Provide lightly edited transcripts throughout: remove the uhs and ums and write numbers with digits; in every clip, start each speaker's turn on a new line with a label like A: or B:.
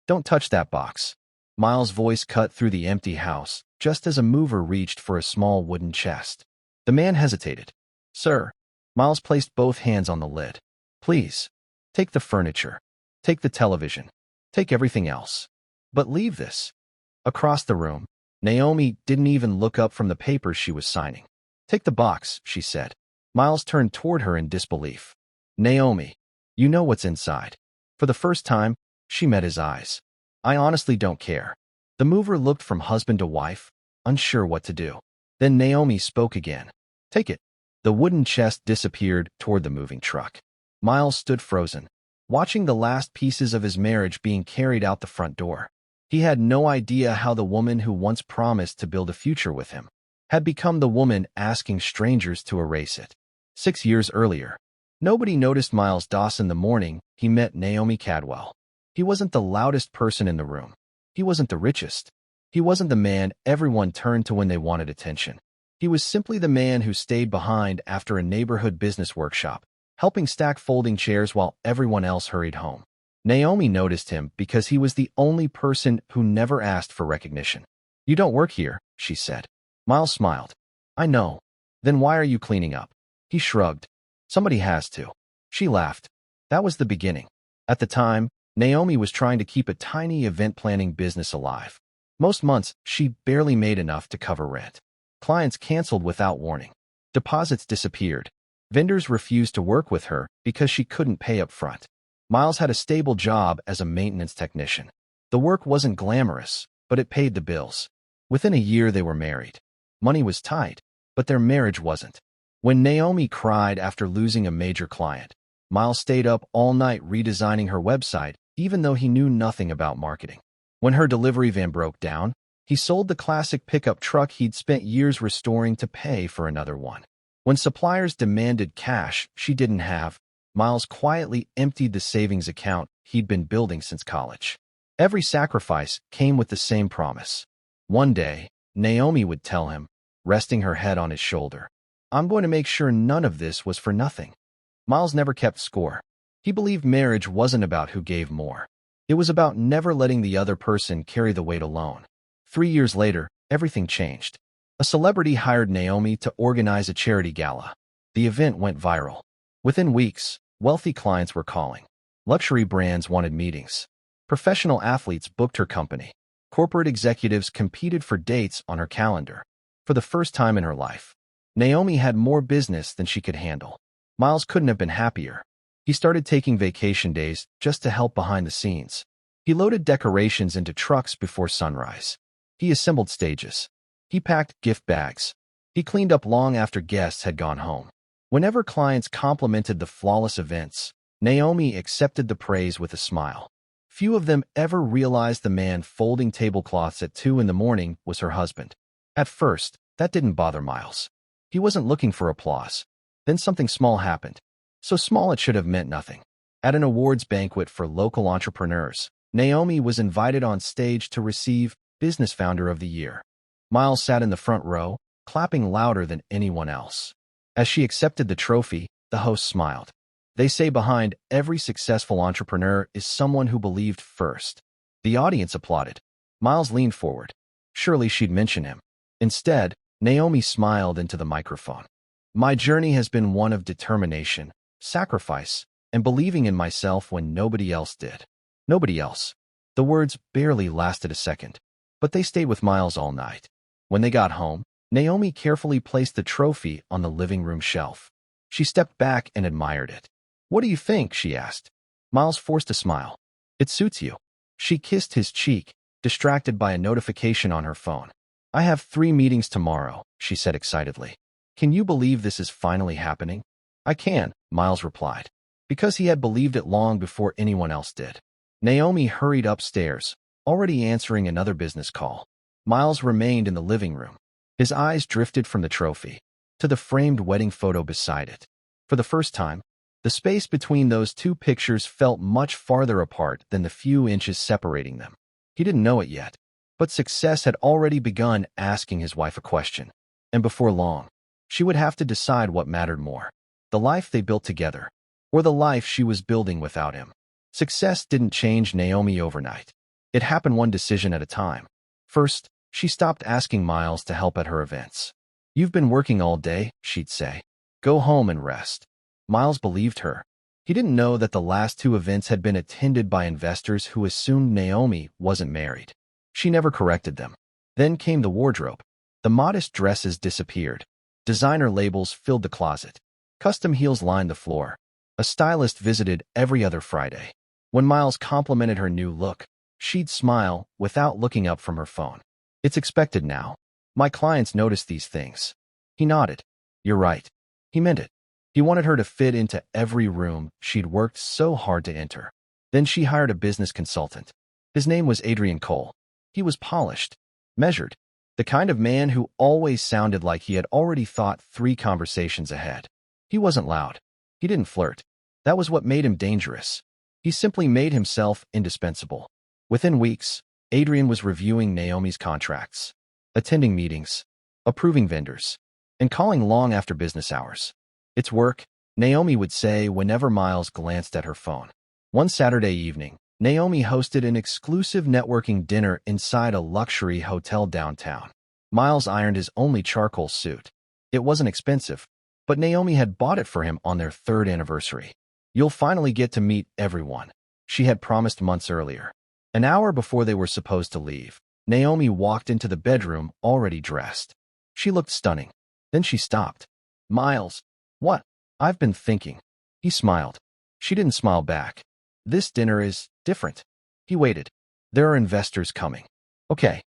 A: Don't touch that box. Miles' voice cut through the empty house, just as a mover reached for a small wooden chest. The man hesitated. Sir. Miles placed both hands on the lid. Please. Take the furniture. Take the television. Take everything else. But leave this. Across the room, Naomi didn't even look up from the papers she was signing. Take the box, she said. Miles turned toward her in disbelief. Naomi, you know what's inside. For the first time, she met his eyes. I honestly don't care. The mover looked from husband to wife, unsure what to do. Then Naomi spoke again. Take it. The wooden chest disappeared toward the moving truck. Miles stood frozen, watching the last pieces of his marriage being carried out the front door. He had no idea how the woman who once promised to build a future with him had become the woman asking strangers to erase it. 6 years earlier, nobody noticed Miles Dawson the morning he met Naomi Cadwell. He wasn't the loudest person in the room. He wasn't the richest. He wasn't the man everyone turned to when they wanted attention. He was simply the man who stayed behind after a neighborhood business workshop, helping stack folding chairs while everyone else hurried home. Naomi noticed him because he was the only person who never asked for recognition. You don't work here, she said. Miles smiled. I know. Then why are you cleaning up? He shrugged. Somebody has to. She laughed. That was the beginning. At the time, Naomi was trying to keep a tiny event planning business alive. Most months, she barely made enough to cover rent. Clients canceled without warning. Deposits disappeared. Vendors refused to work with her because she couldn't pay up front. Miles had a stable job as a maintenance technician. The work wasn't glamorous, but it paid the bills. Within a year, they were married. Money was tight, but their marriage wasn't. When Naomi cried after losing a major client, Miles stayed up all night redesigning her website, even though he knew nothing about marketing. When her delivery van broke down, he sold the classic pickup truck he'd spent years restoring to pay for another one. When suppliers demanded cash she didn't have, Miles quietly emptied the savings account he'd been building since college. Every sacrifice came with the same promise. One day, Naomi would tell him, resting her head on his shoulder, I'm going to make sure none of this was for nothing. Miles never kept score. He believed marriage wasn't about who gave more. It was about never letting the other person carry the weight alone. 3 years later, everything changed. A celebrity hired Naomi to organize a charity gala. The event went viral. Within weeks, wealthy clients were calling. Luxury brands wanted meetings. Professional athletes booked her company. Corporate executives competed for dates on her calendar. For the first time in her life, Naomi had more business than she could handle. Miles couldn't have been happier. He started taking vacation days just to help behind the scenes. He loaded decorations into trucks before sunrise. He assembled stages. He packed gift bags. He cleaned up long after guests had gone home. Whenever clients complimented the flawless events, Naomi accepted the praise with a smile. Few of them ever realized the man folding tablecloths at 2 in the morning was her husband. At first, that didn't bother Miles. He wasn't looking for applause. Then something small happened. So small it should have meant nothing. At an awards banquet for local entrepreneurs, Naomi was invited on stage to receive Business Founder of the Year. Miles sat in the front row, clapping louder than anyone else. As she accepted the trophy, the host smiled. They say behind every successful entrepreneur is someone who believed first. The audience applauded. Miles leaned forward. Surely she'd mention him. Instead, Naomi smiled into the microphone. My journey has been one of determination, sacrifice, and believing in myself when nobody else did. Nobody else. The words barely lasted a second, but they stayed with Miles all night. When they got home, Naomi carefully placed the trophy on the living room shelf. She stepped back and admired it. What do you think? She asked. Miles forced a smile. It suits you. She kissed his cheek, distracted by a notification on her phone. I have 3 meetings tomorrow, she said excitedly. Can you believe this is finally happening? I can, Miles replied, because he had believed it long before anyone else did. Naomi hurried upstairs, already answering another business call. Miles remained in the living room. His eyes drifted from the trophy to the framed wedding photo beside it. For the first time, the space between those 2 pictures felt much farther apart than the few inches separating them. He didn't know it yet, but success had already begun asking his wife a question. And before long, she would have to decide what mattered more, the life they built together, or the life she was building without him. Success didn't change Naomi overnight. It happened one decision at a time. First, she stopped asking Miles to help at her events. "You've been working all day," she'd say. "Go home and rest." Miles believed her. He didn't know that the last two events had been attended by investors who assumed Naomi wasn't married. She never corrected them. Then came the wardrobe. The modest dresses disappeared. Designer labels filled the closet. Custom heels lined the floor. A stylist visited every other Friday. When Miles complimented her new look, she'd smile without looking up from her phone. "It's expected now. My clients notice these things." He nodded. "You're right." He meant it. He wanted her to fit into every room she'd worked so hard to enter. Then she hired a business consultant. His name was Adrian Cole. He was polished, measured, the kind of man who always sounded like he had already thought 3 conversations ahead. He wasn't loud. He didn't flirt. That was what made him dangerous. He simply made himself indispensable. Within weeks, Adrian was reviewing Naomi's contracts, attending meetings, approving vendors, and calling long after business hours. "It's work," Naomi would say whenever Miles glanced at her phone. One Saturday evening, Naomi hosted an exclusive networking dinner inside a luxury hotel downtown. Miles ironed his only charcoal suit. It wasn't expensive, but Naomi had bought it for him on their 3rd anniversary. "You'll finally get to meet everyone," she had promised months earlier. An hour before they were supposed to leave, Naomi walked into the bedroom already dressed. She looked stunning. Then she stopped. "Miles." "What?" "I've been thinking." He smiled. She didn't smile back. "This dinner is different." He waited. "There are investors coming." "Okay.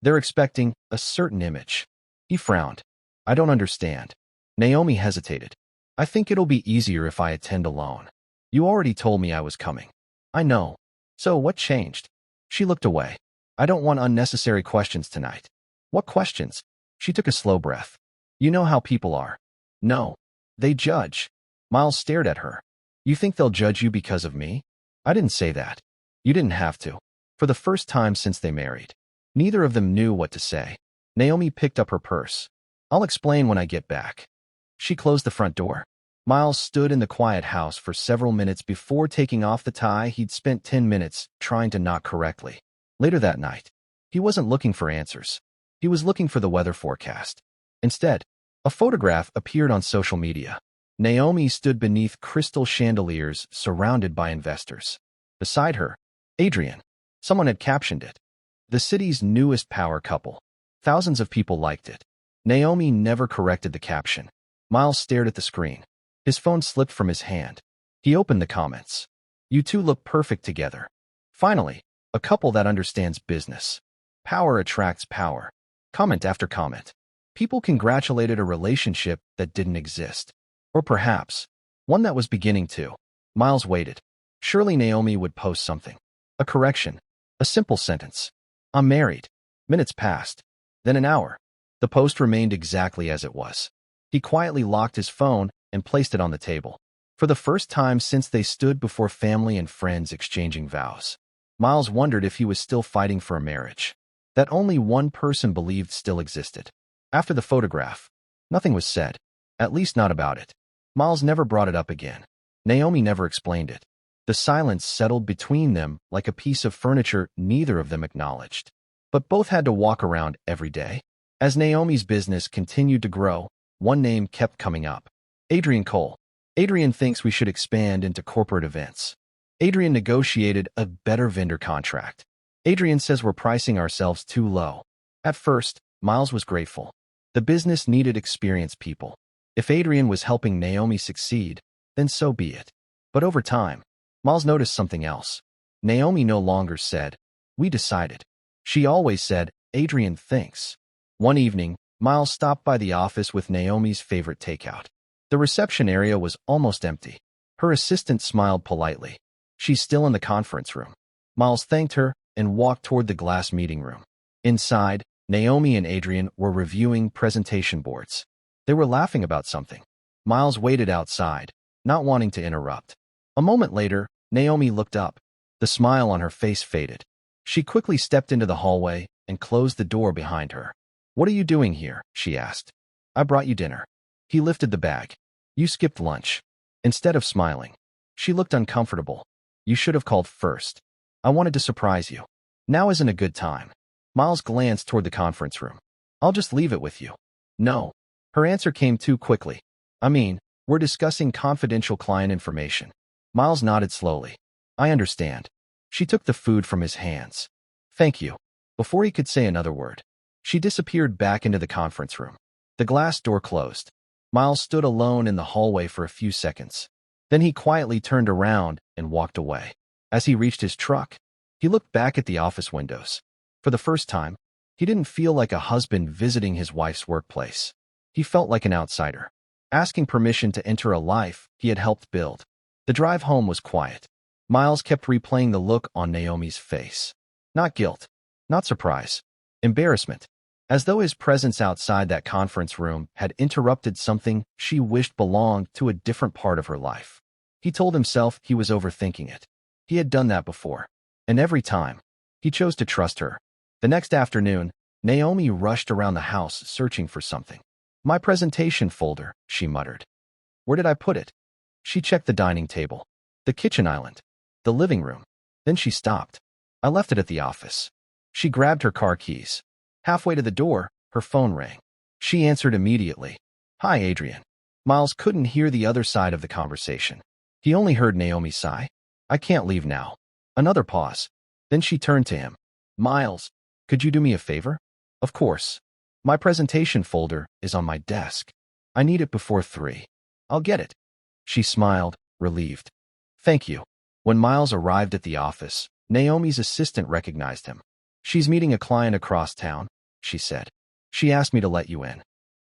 A: They're expecting a certain image." He frowned. "I don't understand." Naomi hesitated. "I think it'll be easier if I attend alone. You already told me I was coming." "I know. So what changed?" She looked away. "I don't want unnecessary questions tonight." "What questions?" She took a slow breath. "You know how people are." "No. They judge." Miles stared at her. "You think they'll judge you because of me?" "I didn't say that." "You didn't have to." For the first time since they married, neither of them knew what to say. Naomi picked up her purse. "I'll explain when I get back." She closed the front door. Miles stood in the quiet house for several minutes before taking off the tie he'd spent 10 minutes trying to knot correctly. Later that night, he wasn't looking for answers. He was looking for the weather forecast. Instead, a photograph appeared on social media. Naomi stood beneath crystal chandeliers surrounded by investors. Beside her, Adrian. Someone had captioned it, "The city's newest power couple." Thousands of people liked it. Naomi never corrected the caption. Miles stared at the screen. His phone slipped from his hand. He opened the comments. "You two look perfect together." Finally, a couple that understands business. Power attracts power. Comment after comment. People congratulated a relationship that didn't exist. Or perhaps, one that was beginning to. Miles waited. Surely Naomi would post something. A correction. A simple sentence. "I'm married." Minutes passed. Then an hour. The post remained exactly as it was. He quietly locked his phone and placed it on the table. For the first time since they stood before family and friends exchanging vows, Miles wondered if he was still fighting for a marriage that only one person believed still existed. After the photograph, nothing was said, at least not about it. Miles never brought it up again. Naomi never explained it. The silence settled between them like a piece of furniture neither of them acknowledged. But both had to walk around every day. As Naomi's business continued to grow, one name kept coming up. Adrian Cole. "Adrian thinks we should expand into corporate events." Adrian negotiated a better vendor contract. "Adrian says we're pricing ourselves too low." At first, Miles was grateful. The business needed experienced people. If Adrian was helping Naomi succeed, then so be it. But over time, Miles noticed something else. Naomi no longer said, "We decided." She always said, "Adrian thinks." One evening, Miles stopped by the office with Naomi's favorite takeout. The reception area was almost empty. Her assistant smiled politely. "She's still in the conference room." Miles thanked her and walked toward the glass meeting room. Inside, Naomi and Adrian were reviewing presentation boards. They were laughing about something. Miles waited outside, not wanting to interrupt. A moment later, Naomi looked up. The smile on her face faded. She quickly stepped into the hallway and closed the door behind her. "What are you doing here?" she asked. "I brought you dinner." He lifted the bag. "You skipped lunch." Instead of smiling, she looked uncomfortable. "You should have called first. I wanted to surprise you." Now isn't a good time. Miles glanced toward the conference room. I'll just leave it with you. No. Her answer came too quickly. I mean, we're discussing confidential client information. Miles nodded slowly. I understand. She took the food from his hands. Thank you. Before he could say another word, she disappeared back into the conference room. The glass door closed. Miles stood alone in the hallway for a few seconds. Then he quietly turned around and walked away. As he reached his truck, he looked back at the office windows. For the first time, he didn't feel like a husband visiting his wife's workplace. He felt like an outsider, asking permission to enter a life he had helped build. The drive home was quiet. Miles kept replaying the look on Naomi's face. Not guilt, not surprise, embarrassment, as though his presence outside that conference room had interrupted something she wished belonged to a different part of her life. He told himself he was overthinking it. He had done that before, and every time, he chose to trust her. The next afternoon, Naomi rushed around the house searching for something. My presentation folder, she muttered. Where did I put it? She checked the dining table, the kitchen island, the living room. Then she stopped. I left it at the office. She grabbed her car keys. Halfway to the door, her phone rang. She answered immediately. Hi, Adrian. Miles couldn't hear the other side of the conversation. He only heard Naomi sigh. I can't leave now. Another pause. Then she turned to him. Miles, could you do me a favor? Of course. My presentation folder is on my desk. I need it before 3. I'll get it. She smiled, relieved. Thank you. When Miles arrived at the office, Naomi's assistant recognized him. She's meeting a client across town, she said. She asked me to let you in.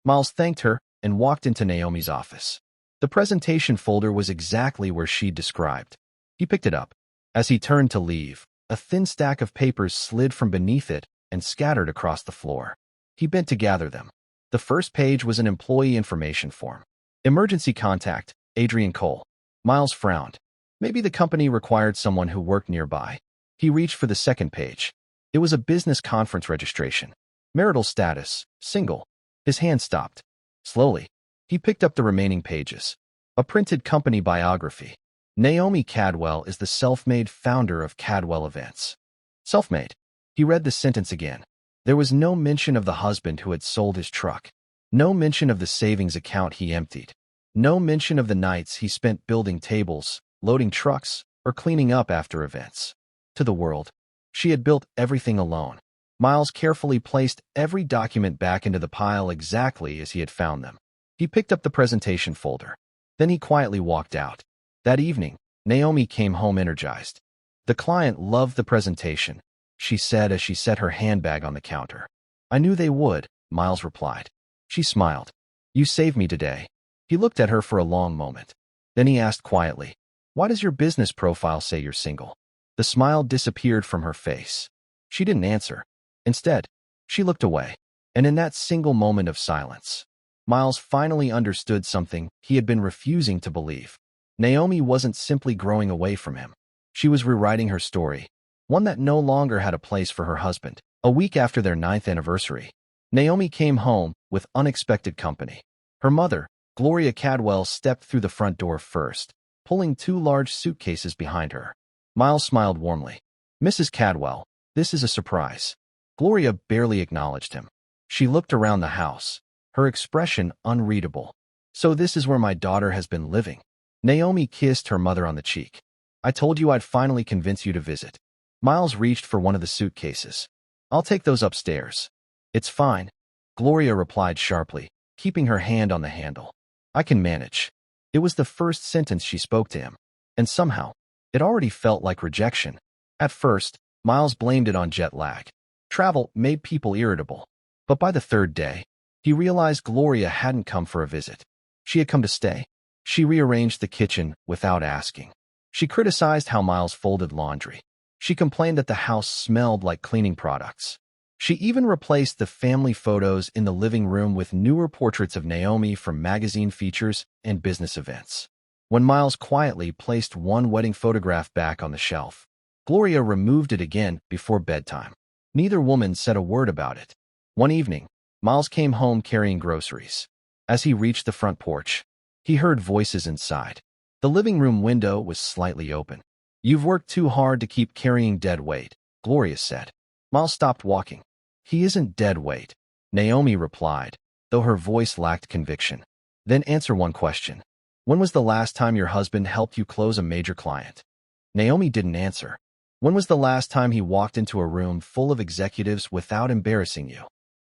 A: Miles thanked her and walked into Naomi's office. The presentation folder was exactly where she'd described. He picked it up. As he turned to leave, a thin stack of papers slid from beneath it and scattered across the floor. He bent to gather them. The first page was an employee information form. Emergency contact, Adrian Cole. Miles frowned. Maybe the company required someone who worked nearby. He reached for the second page. It was a business conference registration. Marital status, single. His hand stopped. Slowly, he picked up the remaining pages. A printed company biography. Naomi Cadwell is the self-made founder of Cadwell Events. Self-made. He read the sentence again. There was no mention of the husband who had sold his truck. No mention of the savings account he emptied. No mention of the nights he spent building tables, loading trucks, or cleaning up after events. To the world, she had built everything alone. Miles carefully placed every document back into the pile exactly as he had found them. He picked up the presentation folder. Then he quietly walked out. That evening, Naomi came home energized. The client loved the presentation, she said as she set her handbag on the counter. I knew they would, Miles replied. She smiled. You saved me today. He looked at her for a long moment. Then he asked quietly, why does your business profile say you're single? The smile disappeared from her face. She didn't answer. Instead, she looked away. And in that single moment of silence, Miles finally understood something he had been refusing to believe. Naomi wasn't simply growing away from him. She was rewriting her story, one that no longer had a place for her husband. A week after their 9th anniversary, Naomi came home with unexpected company. Her mother, Gloria Cadwell, stepped through the front door first, pulling 2 large suitcases behind her. Miles smiled warmly. Mrs. Cadwell, this is a surprise. Gloria barely acknowledged him. She looked around the house, her expression unreadable. So this is where my daughter has been living. Naomi kissed her mother on the cheek. I told you I'd finally convince you to visit. Miles reached for one of the suitcases. I'll take those upstairs. It's fine, Gloria replied sharply, keeping her hand on the handle. I can manage. It was the first sentence she spoke to him, and somehow, it already felt like rejection. At first, Miles blamed it on jet lag. Travel made people irritable. But by the 3rd day, he realized Gloria hadn't come for a visit. She had come to stay. She rearranged the kitchen without asking. She criticized how Miles folded laundry. She complained that the house smelled like cleaning products. She even replaced the family photos in the living room with newer portraits of Naomi from magazine features and business events. When Miles quietly placed one wedding photograph back on the shelf, Gloria removed it again before bedtime. Neither woman said a word about it. One evening, Miles came home carrying groceries. As he reached the front porch, he heard voices inside. The living room window was slightly open. You've worked too hard to keep carrying dead weight, Gloria said. Miles stopped walking. He isn't dead, wait, Naomi replied, though her voice lacked conviction. Then answer one question. When was the last time your husband helped you close a major client? Naomi didn't answer. When was the last time he walked into a room full of executives without embarrassing you?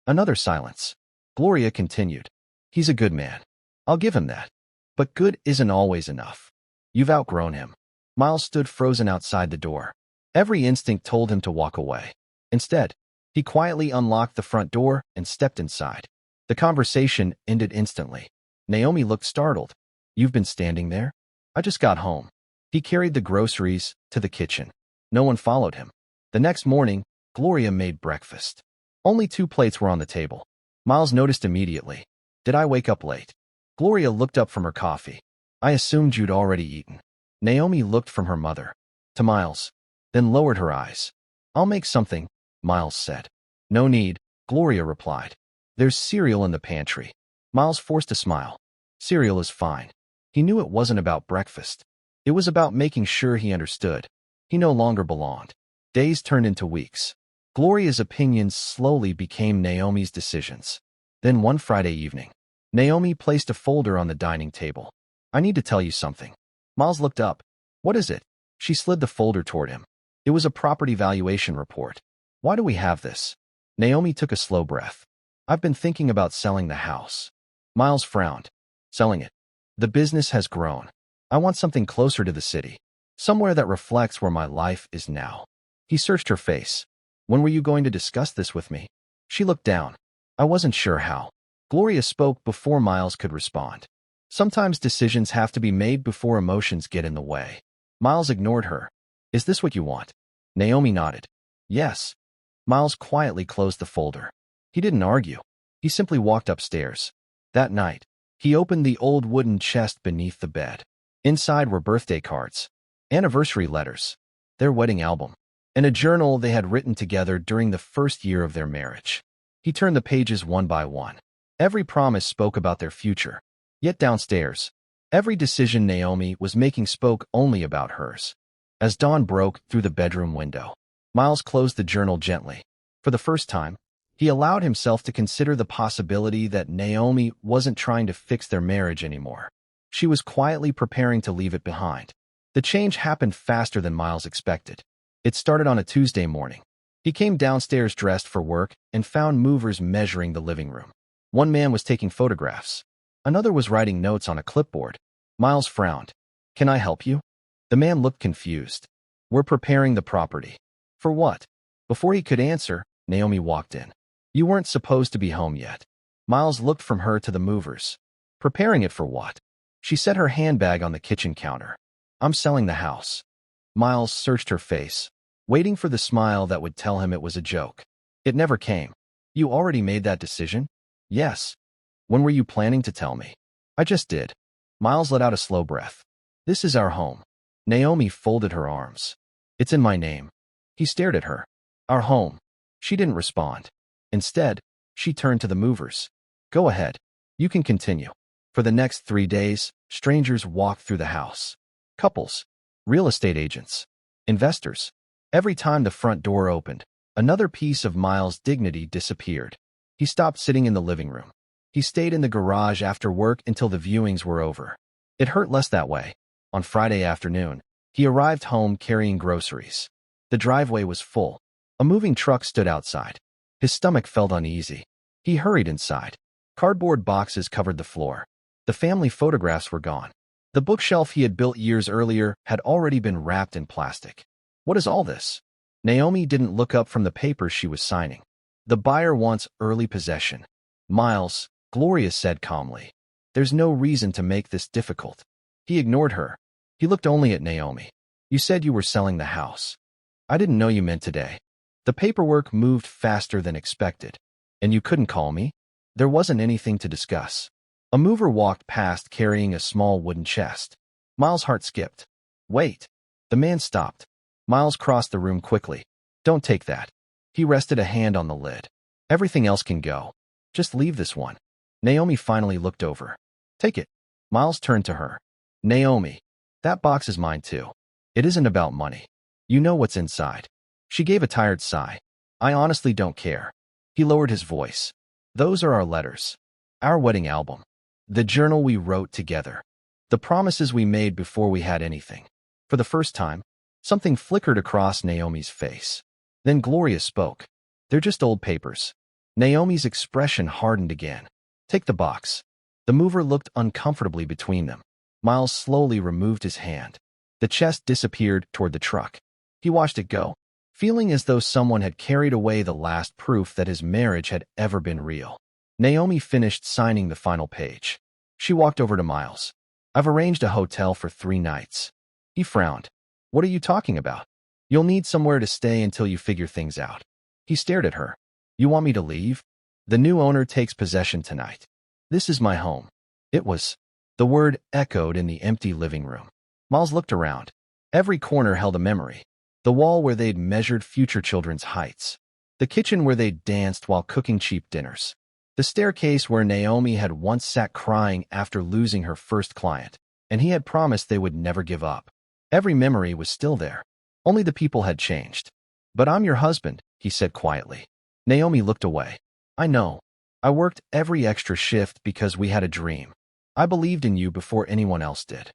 A: Another silence. Gloria continued. He's a good man. I'll give him that. But good isn't always enough. You've outgrown him. Miles stood frozen outside the door. Every instinct told him to walk away. Instead, he quietly unlocked the front door and stepped inside. The conversation ended instantly. Naomi looked startled. You've been standing there? I just got home. He carried the groceries to the kitchen. No one followed him. The next morning, Gloria made breakfast. Only 2 plates were on the table. Miles noticed immediately. Did I wake up late? Gloria looked up from her coffee. I assumed you'd already eaten. Naomi looked from her mother to Miles, then lowered her eyes. I'll make something, Miles said. No need, Gloria replied. There's cereal in the pantry. Miles forced a smile. Cereal is fine. He knew it wasn't about breakfast. It was about making sure he understood. He no longer belonged. Days turned into weeks. Gloria's opinions slowly became Naomi's decisions. Then one Friday evening, Naomi placed a folder on the dining table. I need to tell you something. Miles looked up. What is it? She slid the folder toward him. It was a property valuation report. Why do we have this? Naomi took a slow breath. I've been thinking about selling the house. Miles frowned. Selling it. The business has grown. I want something closer to the city. Somewhere that reflects where my life is now. He searched her face. When were you going to discuss this with me? She looked down. I wasn't sure how. Gloria spoke before Miles could respond. Sometimes decisions have to be made before emotions get in the way. Miles ignored her. Is this what you want? Naomi nodded. Yes. Miles quietly closed the folder. He didn't argue. He simply walked upstairs. That night, he opened the old wooden chest beneath the bed. Inside were birthday cards, anniversary letters, their wedding album, and a journal they had written together during the first year of their marriage. He turned the pages one by one. Every promise spoke about their future. Yet downstairs, every decision Naomi was making spoke only about hers. As dawn broke through the bedroom window, Miles closed the journal gently. For the first time, he allowed himself to consider the possibility that Naomi wasn't trying to fix their marriage anymore. She was quietly preparing to leave it behind. The change happened faster than Miles expected. It started on a Tuesday morning. He came downstairs dressed for work and found movers measuring the living room. One man was taking photographs. Another was writing notes on a clipboard. Miles frowned. Can I help you? The man looked confused. We're preparing the property. For what? Before he could answer, Naomi walked in. You weren't supposed to be home yet. Miles looked from her to the movers. Preparing it for what? She set her handbag on the kitchen counter. I'm selling the house. Miles searched her face, waiting for the smile that would tell him it was a joke. It never came. You already made that decision? Yes. When were you planning to tell me? I just did. Miles let out a slow breath. This is our home. Naomi folded her arms. It's in my name. He stared at her. Our home. She didn't respond. Instead, she turned to the movers. Go ahead. You can continue. For the next 3 days, strangers walked through the house. Couples, real estate agents, investors. Every time the front door opened, another piece of Miles' dignity disappeared. He stopped sitting in the living room. He stayed in the garage after work until the viewings were over. It hurt less that way. On Friday afternoon, he arrived home carrying groceries. The driveway was full. A moving truck stood outside. His stomach felt uneasy. He hurried inside. Cardboard boxes covered the floor. The family photographs were gone. The bookshelf he had built years earlier had already been wrapped in plastic. What is all this? Naomi didn't look up from the papers she was signing. The buyer wants early possession. Miles, Gloria said calmly. There's no reason to make this difficult. He ignored her. He looked only at Naomi. You said you were selling the house. I didn't know you meant today. The paperwork moved faster than expected. And you couldn't call me? There wasn't anything to discuss. A mover walked past carrying a small wooden chest. Miles' heart skipped. Wait. The man stopped. Miles crossed the room quickly. Don't take that. He rested a hand on the lid. Everything else can go. Just leave this one. Naomi finally looked over. Take it. Miles turned to her. Naomi, that box is mine too. It isn't about money. You know what's inside. She gave a tired sigh. I honestly don't care. He lowered his voice. Those are our letters. Our wedding album. The journal we wrote together. The promises we made before we had anything. For the first time, something flickered across Naomi's face. Then Gloria spoke. They're just old papers. Naomi's expression hardened again. Take the box. The mover looked uncomfortably between them. Miles slowly removed his hand. The chest disappeared toward the truck. He watched it go, feeling as though someone had carried away the last proof that his marriage had ever been real. Naomi finished signing the final page. She walked over to Miles. I've arranged a hotel for 3 nights. He frowned. What are you talking about? You'll need somewhere to stay until you figure things out. He stared at her. You want me to leave? The new owner takes possession tonight. This is my home. It was. The word echoed in the empty living room. Miles looked around. Every corner held a memory. The wall where they'd measured future children's heights. The kitchen where they'd danced while cooking cheap dinners. The staircase where Naomi had once sat crying after losing her first client, and he had promised they would never give up. Every memory was still there. Only the people had changed. But I'm your husband, he said quietly. Naomi looked away. I know. I worked every extra shift because we had a dream. I believed in you before anyone else did.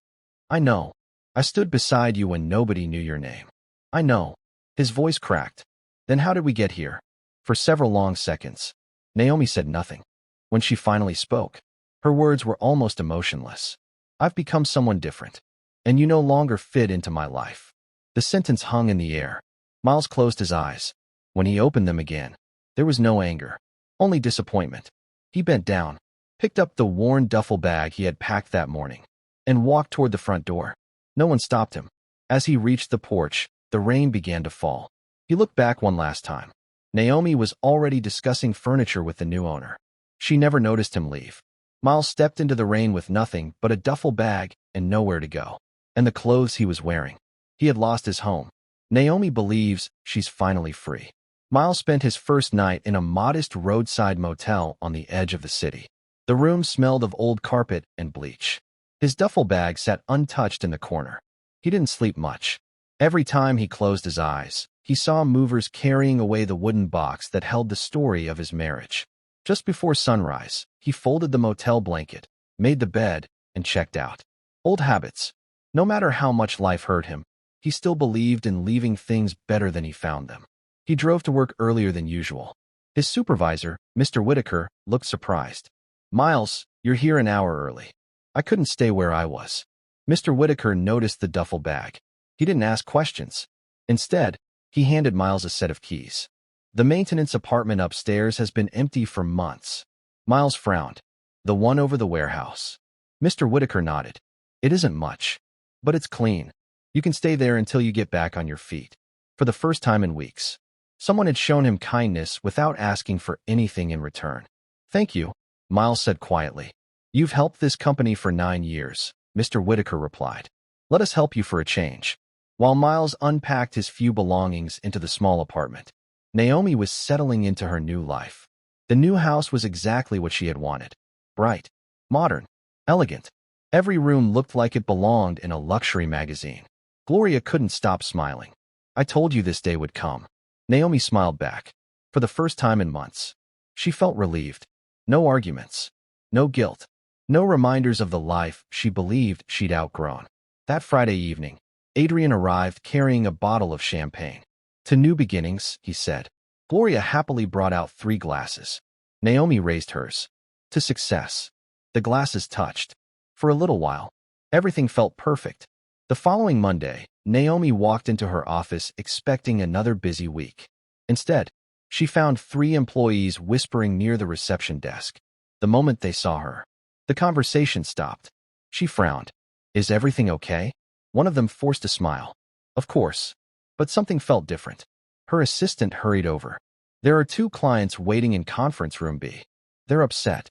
A: I know. I stood beside you when nobody knew your name. I know. His voice cracked. Then how did we get here? For several long seconds, Naomi said nothing. When she finally spoke, her words were almost emotionless. I've become someone different, and you no longer fit into my life. The sentence hung in the air. Miles closed his eyes. When he opened them again, there was no anger, only disappointment. He bent down, picked up the worn duffel bag he had packed that morning, and walked toward the front door. No one stopped him. As he reached the porch, the rain began to fall. He looked back one last time. Naomi was already discussing furniture with the new owner. She never noticed him leave. Miles stepped into the rain with nothing but a duffel bag and nowhere to go, and the clothes he was wearing. He had lost his home. Naomi believes she's finally free. Miles spent his first night in a modest roadside motel on the edge of the city. The room smelled of old carpet and bleach. His duffel bag sat untouched in the corner. He didn't sleep much. Every time he closed his eyes, he saw movers carrying away the wooden box that held the story of his marriage. Just before sunrise, he folded the motel blanket, made the bed, and checked out. Old habits. No matter how much life hurt him, he still believed in leaving things better than he found them. He drove to work earlier than usual. His supervisor, Mr. Whitaker, looked surprised. Miles, you're here an hour early. I couldn't stay where I was. Mr. Whitaker noticed the duffel bag. He didn't ask questions. Instead, he handed Miles a set of keys. The maintenance apartment upstairs has been empty for months. Miles frowned. The one over the warehouse. Mr. Whitaker nodded. It isn't much, but it's clean. You can stay there until you get back on your feet. For the first time in weeks, someone had shown him kindness without asking for anything in return. Thank you, Miles said quietly. You've helped this company for 9 years, Mr. Whitaker replied. Let us help you for a change. While Miles unpacked his few belongings into the small apartment, Naomi was settling into her new life. The new house was exactly what she had wanted. Bright, modern, elegant. Every room looked like it belonged in a luxury magazine. Gloria couldn't stop smiling. I told you this day would come. Naomi smiled back. For the first time in months, she felt relieved. No arguments. No guilt. No reminders of the life she believed she'd outgrown. That Friday evening, Adrian arrived carrying a bottle of champagne. To new beginnings, he said. Gloria happily brought out 3 glasses. Naomi raised hers. To success. The glasses touched. For a little while, everything felt perfect. The following Monday, Naomi walked into her office expecting another busy week. Instead, she found 3 employees whispering near the reception desk. The moment they saw her, the conversation stopped. She frowned. Is everything okay? One of them forced a smile. Of course. But something felt different. Her assistant hurried over. There are 2 clients waiting in conference room B. They're upset.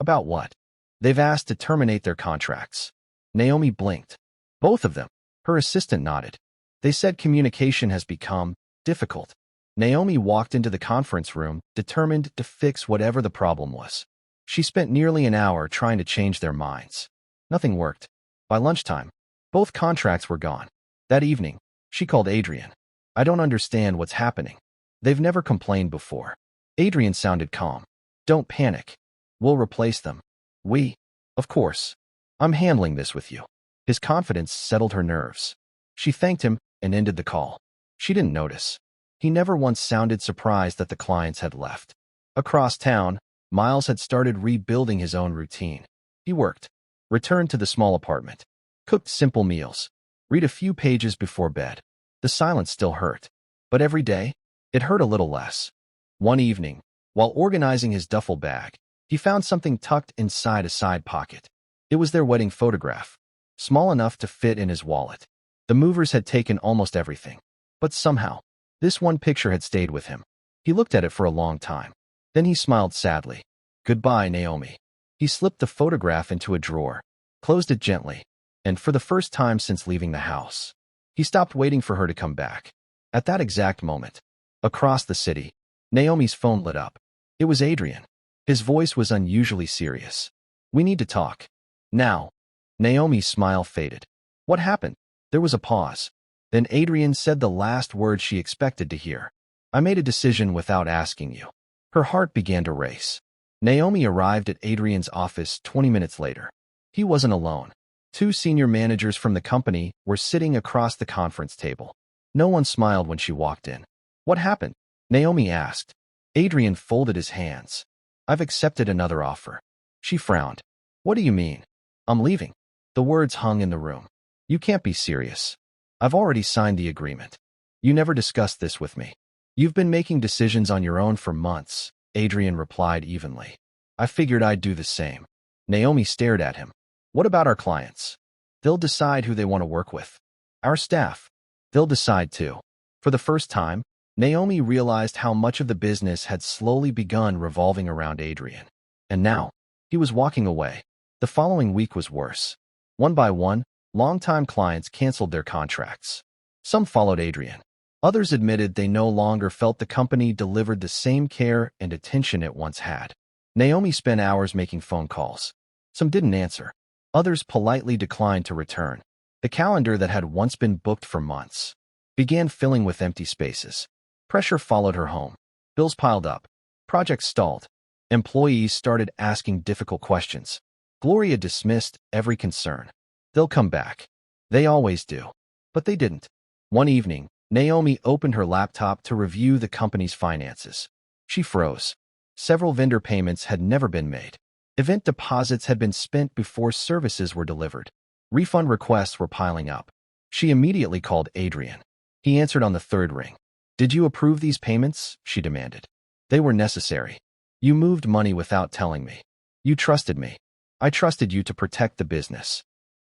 A: About what? They've asked to terminate their contracts. Naomi blinked. Both of them. Her assistant nodded. They said communication has become difficult. Naomi walked into the conference room, determined to fix whatever the problem was. She spent nearly an hour trying to change their minds. Nothing worked. By lunchtime, both contracts were gone. That evening, she called Adrian. I don't understand what's happening. They've never complained before. Adrian sounded calm. Don't panic. We'll replace them. We? Of course. I'm handling this with you. His confidence settled her nerves. She thanked him and ended the call. She didn't notice. He never once sounded surprised that the clients had left. Across town, Miles had started rebuilding his own routine. He worked, returned to the small apartment, cooked simple meals, read a few pages before bed. The silence still hurt, but every day, it hurt a little less. One evening, while organizing his duffel bag, he found something tucked inside a side pocket. It was their wedding photograph, small enough to fit in his wallet. The movers had taken almost everything, but somehow, this one picture had stayed with him. He looked at it for a long time. Then he smiled sadly. Goodbye, Naomi. He slipped the photograph into a drawer, closed it gently, and for the first time since leaving the house, he stopped waiting for her to come back. At that exact moment, across the city, Naomi's phone lit up. It was Adrian. His voice was unusually serious. We need to talk. Now. Naomi's smile faded. What happened? There was a pause. Then Adrian said the last word she expected to hear. I made a decision without asking you. Her heart began to race. Naomi arrived at Adrian's office 20 minutes later. He wasn't alone. Two senior managers from the company were sitting across the conference table. No one smiled when she walked in. What happened? Naomi asked. Adrian folded his hands. I've accepted another offer. She frowned. What do you mean? I'm leaving. The words hung in the room. You can't be serious. I've already signed the agreement. You never discussed this with me. You've been making decisions on your own for months, Adrian replied evenly. I figured I'd do the same. Naomi stared at him. What about our clients? They'll decide who they want to work with. Our staff. They'll decide too. For the first time, Naomi realized how much of the business had slowly begun revolving around Adrian. And now, he was walking away. The following week was worse. One by one, longtime clients canceled their contracts. Some followed Adrian. Others admitted they no longer felt the company delivered the same care and attention it once had. Naomi spent hours making phone calls. Some didn't answer. Others politely declined to return. The calendar that had once been booked for months began filling with empty spaces. Pressure followed her home. Bills piled up. Projects stalled. Employees started asking difficult questions. Gloria dismissed every concern. They'll come back. They always do. But they didn't. One evening, Naomi opened her laptop to review the company's finances. She froze. Several vendor payments had never been made. Event deposits had been spent before services were delivered. Refund requests were piling up. She immediately called Adrian. He answered on the third ring. Did you approve these payments? She demanded. They were necessary. You moved money without telling me. You trusted me. I trusted you to protect the business.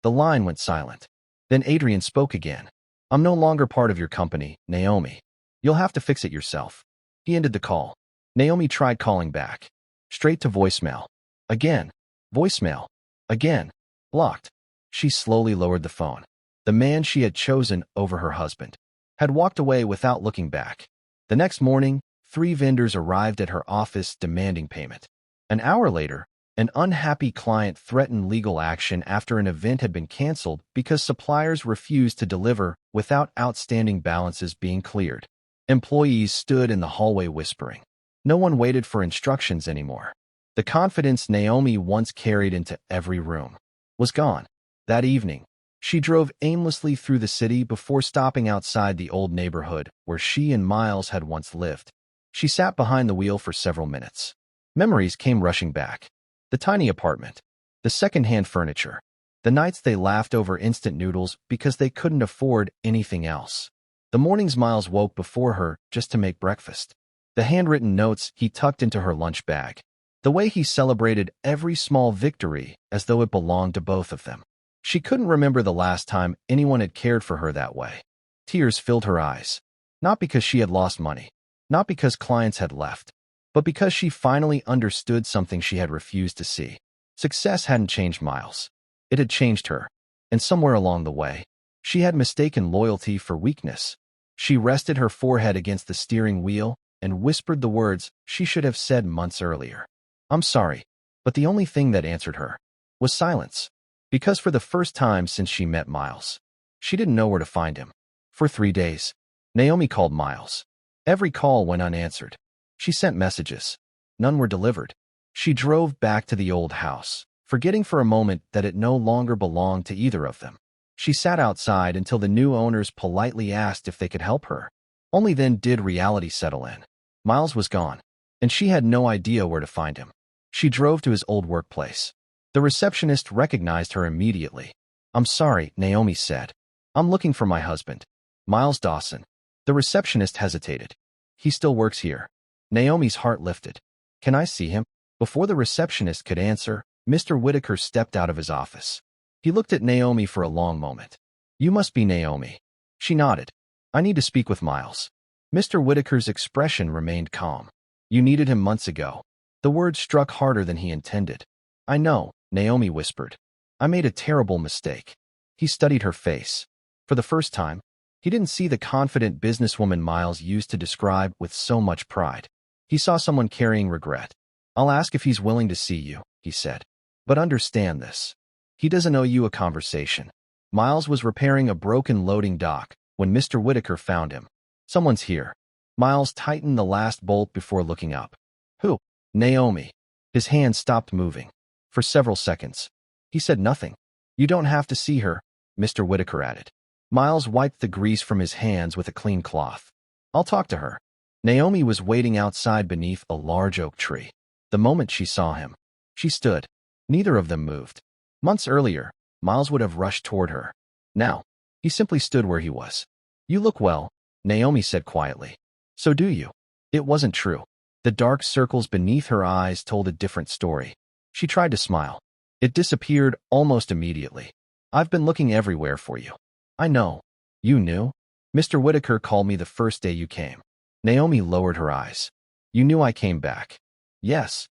A: The line went silent. Then Adrian spoke again. I'm no longer part of your company, Naomi. You'll have to fix it yourself. He ended the call. Naomi tried calling back. Straight to voicemail. Again. Voicemail. Again. Blocked. She slowly lowered the phone. The man she had chosen over her husband had walked away without looking back. The next morning, 3 vendors arrived at her office demanding payment. An hour later, an unhappy client threatened legal action after an event had been canceled because suppliers refused to deliver without outstanding balances being cleared. Employees stood in the hallway whispering. No one waited for instructions anymore. The confidence Naomi once carried into every room was gone. That evening, she drove aimlessly through the city before stopping outside the old neighborhood where she and Miles had once lived. She sat behind the wheel for several minutes. Memories came rushing back. The tiny apartment, the second-hand furniture, the nights they laughed over instant noodles because they couldn't afford anything else. The mornings Miles woke before her just to make breakfast. The handwritten notes he tucked into her lunch bag. The way he celebrated every small victory as though it belonged to both of them. She couldn't remember the last time anyone had cared for her that way. Tears filled her eyes. Not because she had lost money. Not because clients had left. But because she finally understood something she had refused to see. Success hadn't changed Miles. It had changed her. And somewhere along the way, she had mistaken loyalty for weakness. She rested her forehead against the steering wheel and whispered the words she should have said months earlier. I'm sorry, but the only thing that answered her was silence. Because for the first time since she met Miles, she didn't know where to find him. For 3 days, Naomi called Miles. Every call went unanswered. She sent messages. None were delivered. She drove back to the old house, forgetting for a moment that it no longer belonged to either of them. She sat outside until the new owners politely asked if they could help her. Only then did reality settle in. Miles was gone, and she had no idea where to find him. She drove to his old workplace. The receptionist recognized her immediately. "I'm sorry," Naomi said. "I'm looking for my husband, Miles Dawson." The receptionist hesitated. "He still works here." Naomi's heart lifted. "Can I see him?" Before the receptionist could answer, Mr. Whitaker stepped out of his office. He looked at Naomi for a long moment. "You must be Naomi." She nodded. "I need to speak with Miles." Mr. Whitaker's expression remained calm. "You needed him months ago." The words struck harder than he intended. "I know," Naomi whispered. "I made a terrible mistake." He studied her face. For the first time, he didn't see the confident businesswoman Miles used to describe with so much pride. He saw someone carrying regret. "I'll ask if he's willing to see you," he said. "But understand this. He doesn't owe you a conversation." Miles was repairing a broken loading dock when Mr. Whitaker found him. "Someone's here." Miles tightened the last bolt before looking up. "Who?" "Naomi." His hand stopped moving. For several seconds, he said nothing. "You don't have to see her," Mr. Whitaker added. Miles wiped the grease from his hands with a clean cloth. "I'll talk to her." Naomi was waiting outside beneath a large oak tree. The moment she saw him, she stood. Neither of them moved. Months earlier, Miles would have rushed toward her. Now, he simply stood where he was. "You look well," Naomi said quietly. "So do you." It wasn't true. The dark circles beneath her eyes told a different story. She tried to smile. It disappeared almost immediately. "I've been looking everywhere for you." "I know." "You knew?" "Mr. Whitaker called me the first day you came." Naomi lowered her eyes. "You knew I came back." "Yes.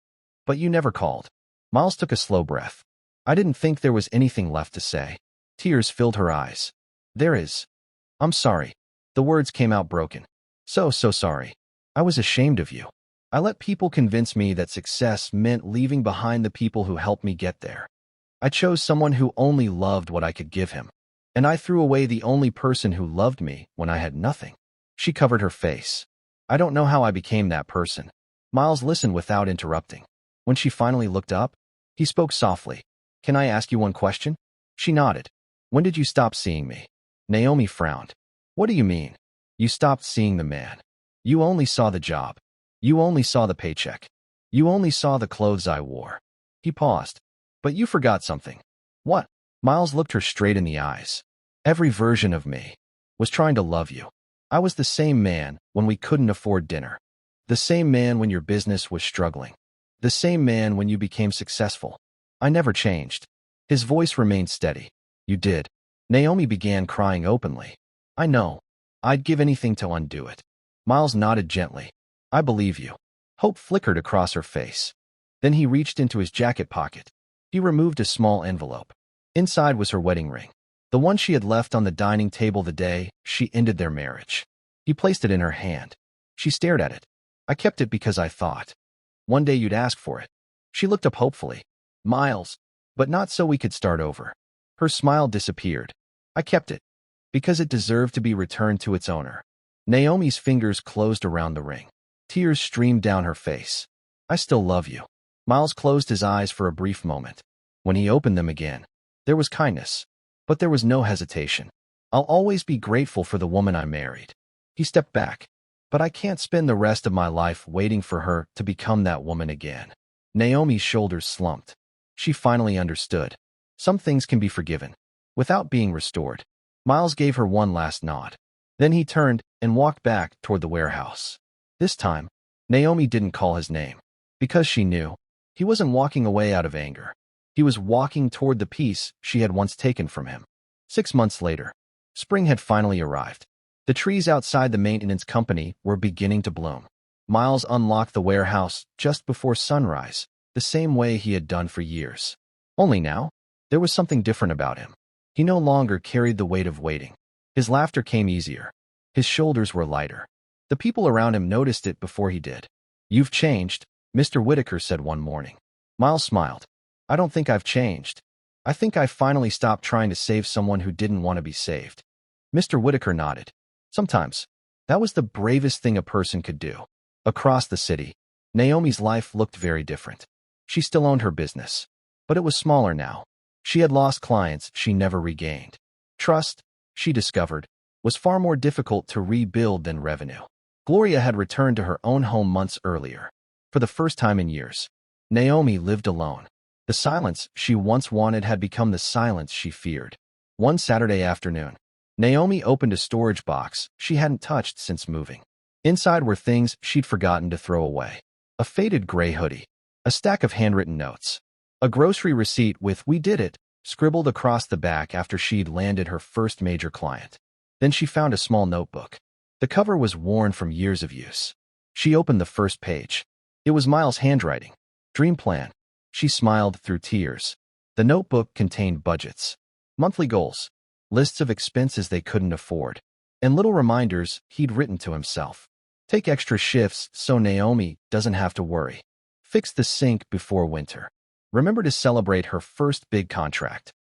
A: But you never called." Miles took a slow breath. "I didn't think there was anything left to say." Tears filled her eyes. "There is." "I'm sorry." The words came out broken. So sorry. I was ashamed of you. I let people convince me that success meant leaving behind the people who helped me get there. I chose someone who only loved what I could give him. And I threw away the only person who loved me when I had nothing." She covered her face. "I don't know how I became that person." Miles listened without interrupting. When she finally looked up, he spoke softly. "Can I ask you one question?" She nodded. "When did you stop seeing me?" Naomi frowned. "What do you mean?" "You stopped seeing the man. You only saw the job. You only saw the paycheck. You only saw the clothes I wore." He paused. "But you forgot something." "What?" Miles looked her straight in the eyes. "Every version of me was trying to love you. I was the same man when we couldn't afford dinner. The same man when your business was struggling. The same man when you became successful. I never changed." His voice remained steady. "You did." Naomi began crying openly. "I know. I'd give anything to undo it." Miles nodded gently. "I believe you." Hope flickered across her face. Then he reached into his jacket pocket. He removed a small envelope. Inside was her wedding ring, the one she had left on the dining table the day she ended their marriage. He placed it in her hand. She stared at it. "I kept it because I thought one day you'd ask for it." She looked up hopefully. "Miles, but not so we could start over." Her smile disappeared. "I kept it because it deserved to be returned to its owner." Naomi's fingers closed around the ring. Tears streamed down her face. "I still love you." Miles closed his eyes for a brief moment. When he opened them again, there was kindness, but there was no hesitation. "I'll always be grateful for the woman I married." He stepped back. "But I can't spend the rest of my life waiting for her to become that woman again." Naomi's shoulders slumped. She finally understood. Some things can be forgiven without being restored. Miles gave her one last nod. Then he turned and walked back toward the warehouse. This time, Naomi didn't call his name, because she knew he wasn't walking away out of anger. He was walking toward the peace she had once taken from him. 6 months later, spring had finally arrived. The trees outside the maintenance company were beginning to bloom. Miles unlocked the warehouse just before sunrise, the same way he had done for years. Only now, there was something different about him. He no longer carried the weight of waiting. His laughter came easier. His shoulders were lighter. The people around him noticed it before he did. "You've changed," Mr. Whitaker said one morning. Miles smiled. "I don't think I've changed. I think I finally stopped trying to save someone who didn't want to be saved." Mr. Whitaker nodded. "Sometimes That was the bravest thing a person could do. Across the city, Naomi's life looked very different. She still owned her business, but it was smaller now. She had lost clients she never regained. Trust, she discovered, was far more difficult to rebuild than revenue. Gloria had returned to her own home months earlier. For the first time in years, Naomi lived alone. The silence she once wanted had become the silence she feared. One Saturday afternoon, Naomi opened a storage box she hadn't touched since moving. Inside were things she'd forgotten to throw away. A faded gray hoodie, a stack of handwritten notes, a grocery receipt with "We did it" scribbled across the back after she'd landed her first major client. Then she found a small notebook. The cover was worn from years of use. She opened the first page. It was Miles' handwriting. Dream plan. She smiled through tears. The notebook contained budgets, monthly goals, lists of expenses they couldn't afford, and little reminders he'd written to himself. Take extra shifts so Naomi doesn't have to worry. Fix the sink before winter. Remember to celebrate her first big contract.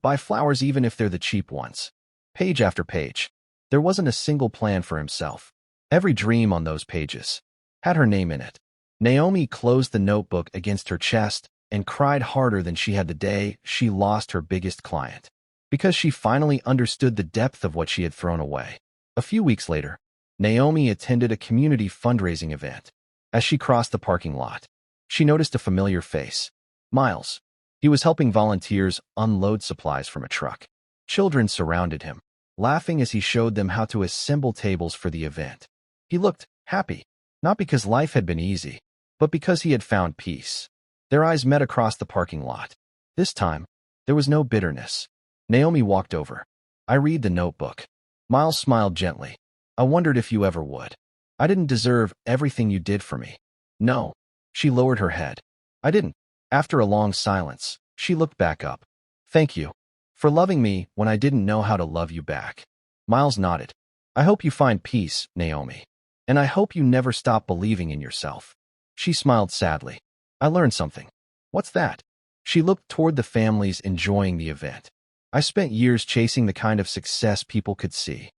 A: Buy flowers even if they're the cheap ones. Page after page. There wasn't a single plan for himself. Every dream on those pages had her name in it. Naomi closed the notebook against her chest and cried harder than she had the day she lost her biggest client, because she finally understood the depth of what she had thrown away. A few weeks later, Naomi attended a community fundraising event. As she crossed the parking lot, she noticed a familiar face. Miles. He was helping volunteers unload supplies from a truck. Children surrounded him, laughing as he showed them how to assemble tables for the event. He looked happy, not because life had been easy, but because he had found peace. Their eyes met across the parking lot. This time, there was no bitterness. Naomi walked over. "I read the notebook." Miles smiled gently. "I wondered if you ever would. I didn't deserve everything you did for me." "No." She lowered her head. "I didn't." After a long silence, she looked back up. "Thank you for loving me when I didn't know how to love you back." Miles nodded. "I hope you find peace, Naomi. And I hope you never stop believing in yourself." She smiled sadly. "I learned something." "What's that?" She looked toward the families enjoying the event. "I spent years chasing the kind of success people could see,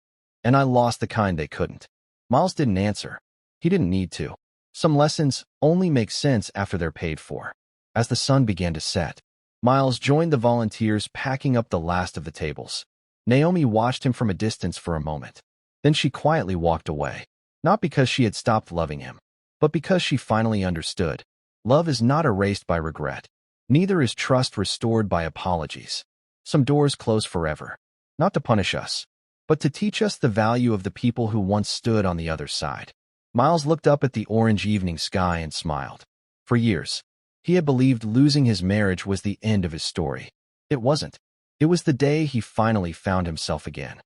A: and I lost the kind they couldn't." Miles didn't answer. He didn't need to. Some lessons only make sense after they're paid for. As the sun began to set, Miles joined the volunteers packing up the last of the tables. Naomi watched him from a distance for a moment. Then she quietly walked away. Not because she had stopped loving him, but because she finally understood. Love is not erased by regret. Neither is trust restored by apologies. Some doors close forever, not to punish us, but to teach us the value of the people who once stood on the other side. Miles looked up at the orange evening sky and smiled. For years, he had believed losing his marriage was the end of his story. It wasn't. It was the day he finally found himself again.